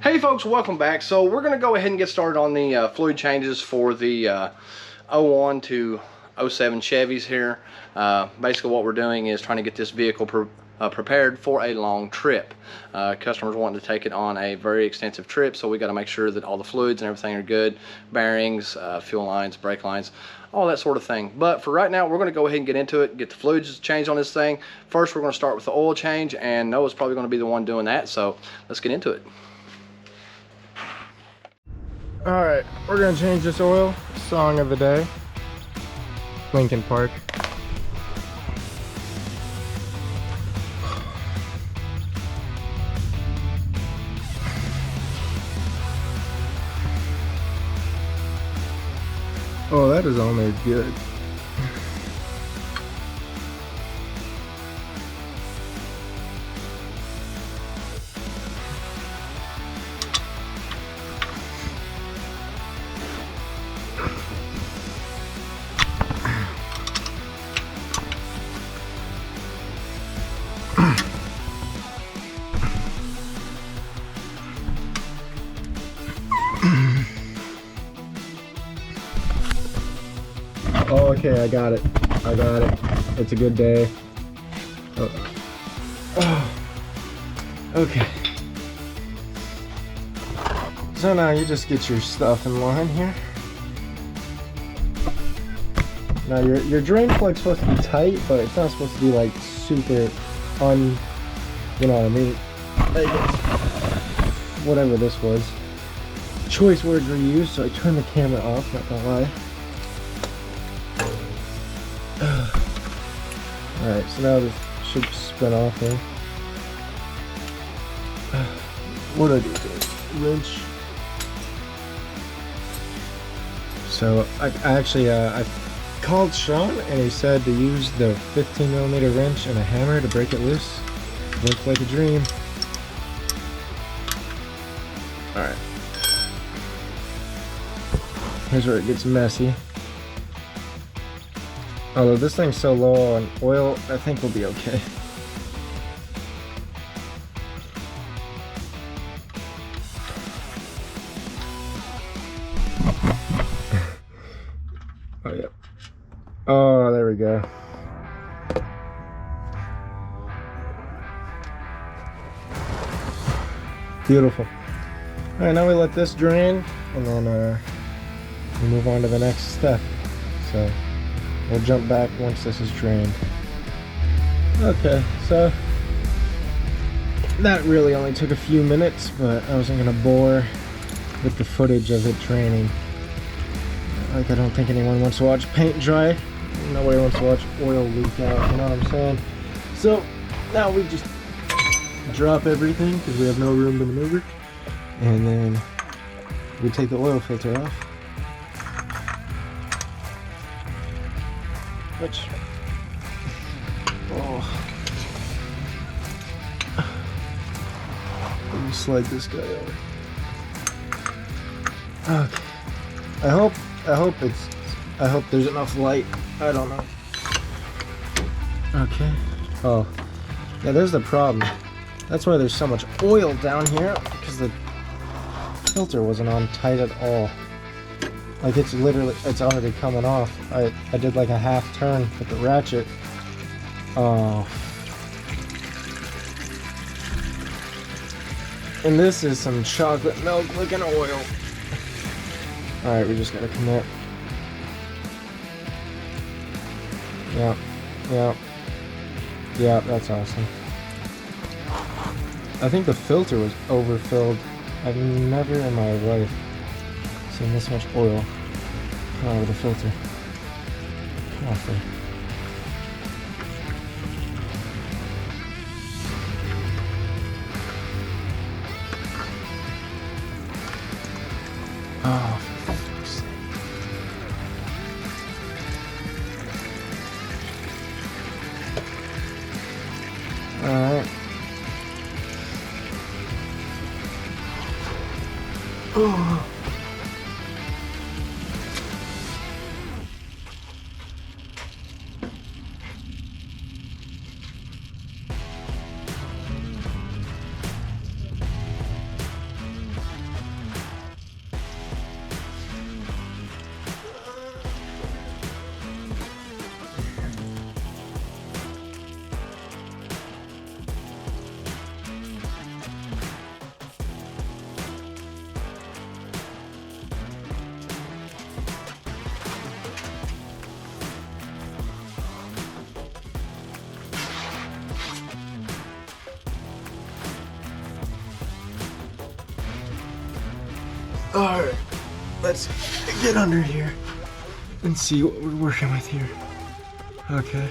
Hey folks, welcome back. So we're going to go ahead and get started on the fluid changes for the 01 to 07 Chevys here. Basically what we're doing is trying to get this vehicle prepared for a long trip. Customers wanting to take it on a very extensive trip, so we got to make sure that all the fluids and everything are good, bearings, fuel lines, brake lines, all that sort of thing. But for right now, we're going to go ahead and get into it, get the fluids changed on this thing. First, we're going to start with the oil change, and Noah's probably going to be the one doing that, so let's get into it. Alright, we're gonna change this oil. Song of the day, Lincoln Park. Oh, that is on there good. Oh, okay, I got it. It's a good day. Oh. Okay. So now you just get your stuff in line here. Now your drain plug's supposed to be tight, but it's not supposed to be like super you know what I mean? I guess whatever this was. Choice words were used, so I turned the camera off, not gonna lie. Alright, so now this should spin off here. What do I do with this? Wrench. So I called Sean and he said to use the 15mm wrench and a hammer to break it loose. Worked like a dream. Alright. Here's where it gets messy. Although this thing's so low on oil, I think we'll be okay. Oh, yeah. Oh, there we go. Beautiful. Alright, now we let this drain, and then we move on to the next step. So we'll jump back once this is drained. Okay, so that really only took a few minutes, but I wasn't gonna bore with the footage of it draining. Like, I don't think anyone wants to watch paint dry. Nobody wants to watch oil leak out, you know what I'm saying? So now we just drop everything because we have no room to maneuver, and then we take the oil filter off. Which, let me slide this guy over. Okay. I hope there's enough light. I don't know. Okay. Oh, yeah, there's the problem. That's why there's so much oil down here, because the filter wasn't on tight at all. Like, it's already coming off. I did like a half turn with the ratchet. Oh. And this is some chocolate milk looking oil. Alright, we just gotta commit. Yeah, that's awesome. I think the filter was overfilled. I've never in my life seen this much oil come out of the filter. Come off there. Oh, for fuck's sake. Alright. Oh. Alright, let's get under here and see what we're working with here. Okay.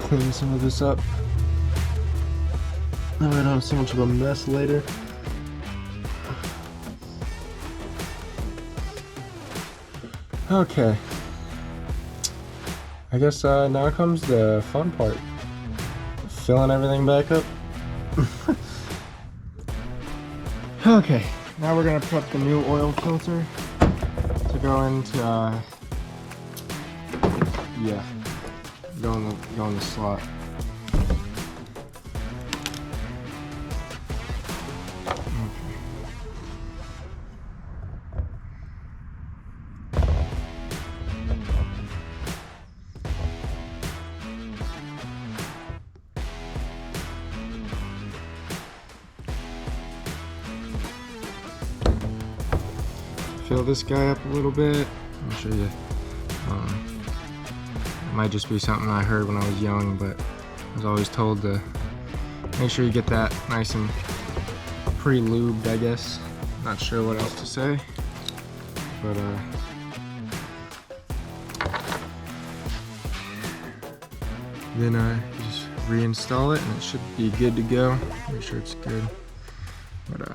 Clean some of this up. That way I don't have so much of a mess later. Okay. I guess now comes the fun part. Filling everything back up. Okay, now we're gonna prep the new oil filter to go into, yeah, go in the slot. Fill this guy up a little bit. I'll show you. It might just be something I heard when I was young, but I was always told to make sure you get that nice and pre-lubed, I guess. Not sure what else to say, but then you just reinstall it and it should be good to go. Make sure it's good. But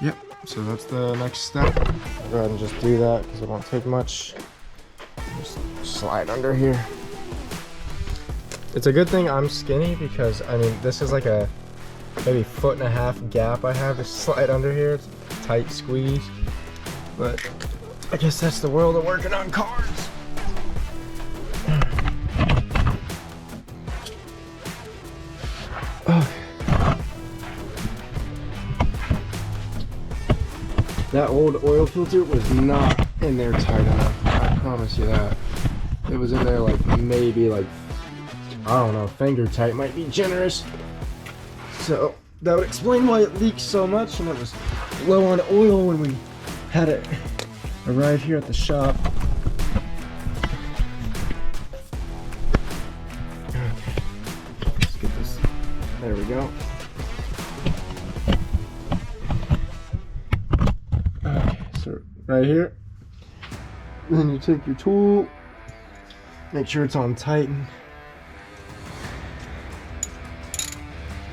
yep. So that's the next step. I'll go ahead and just do that because it won't take much. Just slide under here. It's a good thing I'm skinny because, I mean, this is like a maybe 1.5 foot gap I have to slide under here. It's a tight squeeze. But I guess that's the world of working on cars. That old oil filter was not in there tight enough. I promise you that. It was in there like maybe like, I don't know, finger tight might be generous. So that would explain why it leaks so much and it was low on oil when we had it arrive here at the shop. Okay, let's get this. There we go. Right here. Then you take your tool, make sure it's on tighten.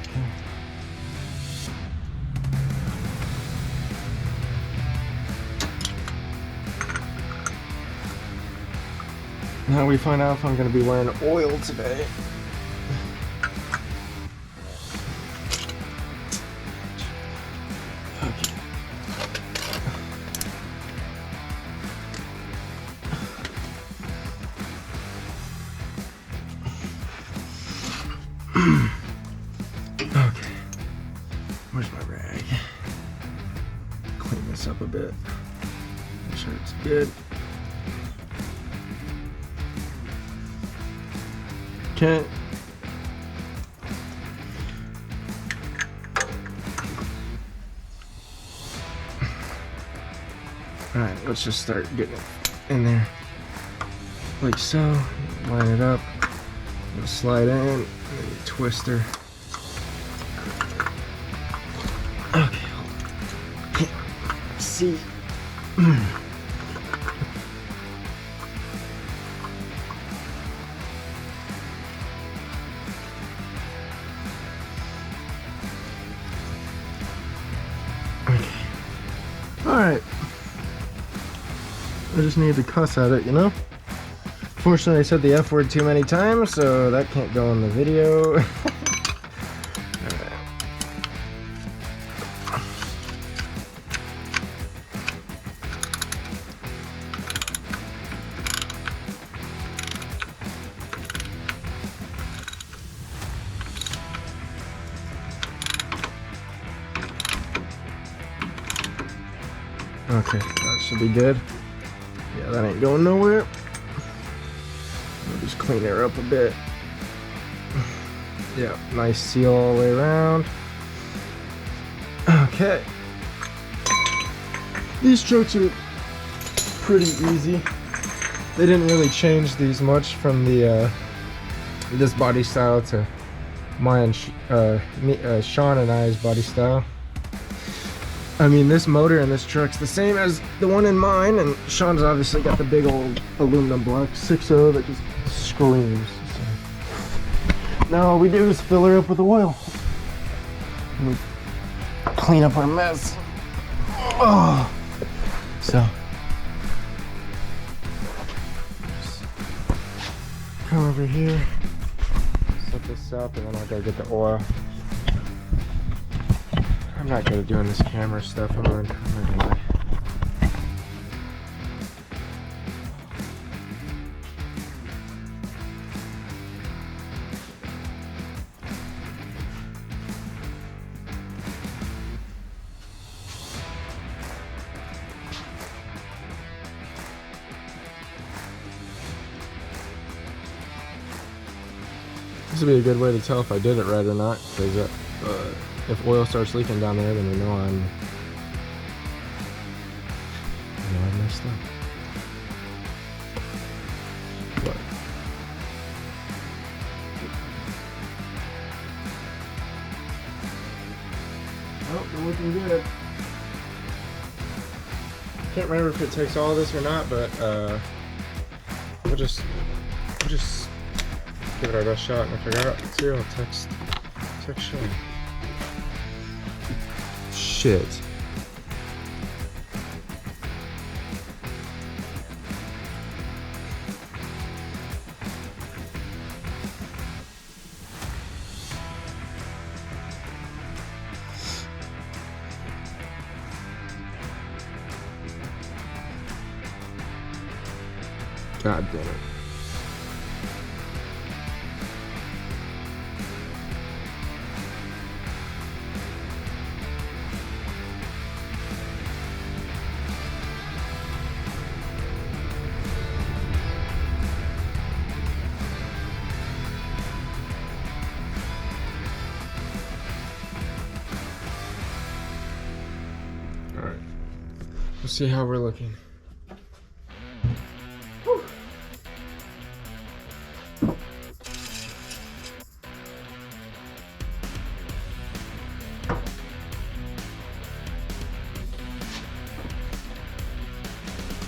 Okay. Now we find out if I'm going to be wearing oil today. Okay, where's my rag? Clean this up a bit. Make sure it's good. Okay. Alright, let's just start getting it in there. Like so. Line it up. Slide in, and then you twist her. Okay, can't see. Okay. Alright. I just need to cuss at it, you know? Fortunately, I said the F word too many times, so that can't go in the video. Okay, that should be good. Yeah, that ain't going nowhere. I'll just clean her up a bit. Yeah, nice seal all the way around. Okay. These trucks are pretty easy. They didn't really change these much from the this body style to mine, Sean and I's body style. I mean, this motor in this truck's the same as the one in mine, and Sean's obviously got the big old aluminum block 6.0 that just screams. So now all we do is fill her up with oil and clean up our mess. Oh, so just come over here, set this up, and then I'll go get the oil. I'm not good at doing this camera stuff. I'm not gonna lie. This would be a good way to tell if I did it right or not, because if oil starts leaking down there, then we know I messed up. What? Oh, they're looking good. Can't remember if it takes all this or not, but we'll just give it our best shot, and if I got it too, I'll text Sean. Shit. God damn it. Alright, let's see how we're looking. Whew.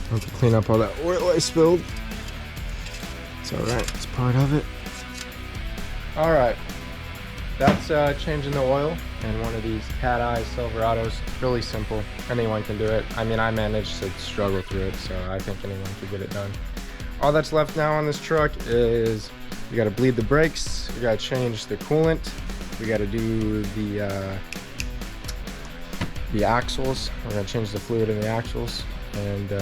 I have to clean up all that oil I spilled. It's alright, it's part of it. Alright, that's changing the oil in one of these Cateye Silverados. Really simple, anyone can do it. I mean, I managed to struggle through it, so I think anyone could get it done. All that's left now on this truck is we gotta bleed the brakes, we gotta change the coolant, we gotta do the axles. We're gonna change the fluid in the axles and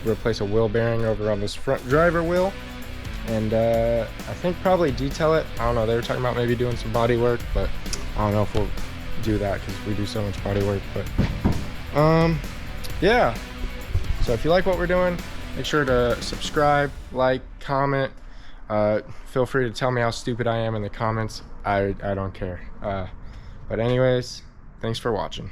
replace a wheel bearing over on this front driver wheel. And I think probably detail it. I don't know, they were talking about maybe doing some body work, but I don't know if we'll do that because we do so much body work. But yeah, so if you like what we're doing, make sure to subscribe, like, comment. Feel free to tell me how stupid I am in the comments. I don't care. But anyways, thanks for watching.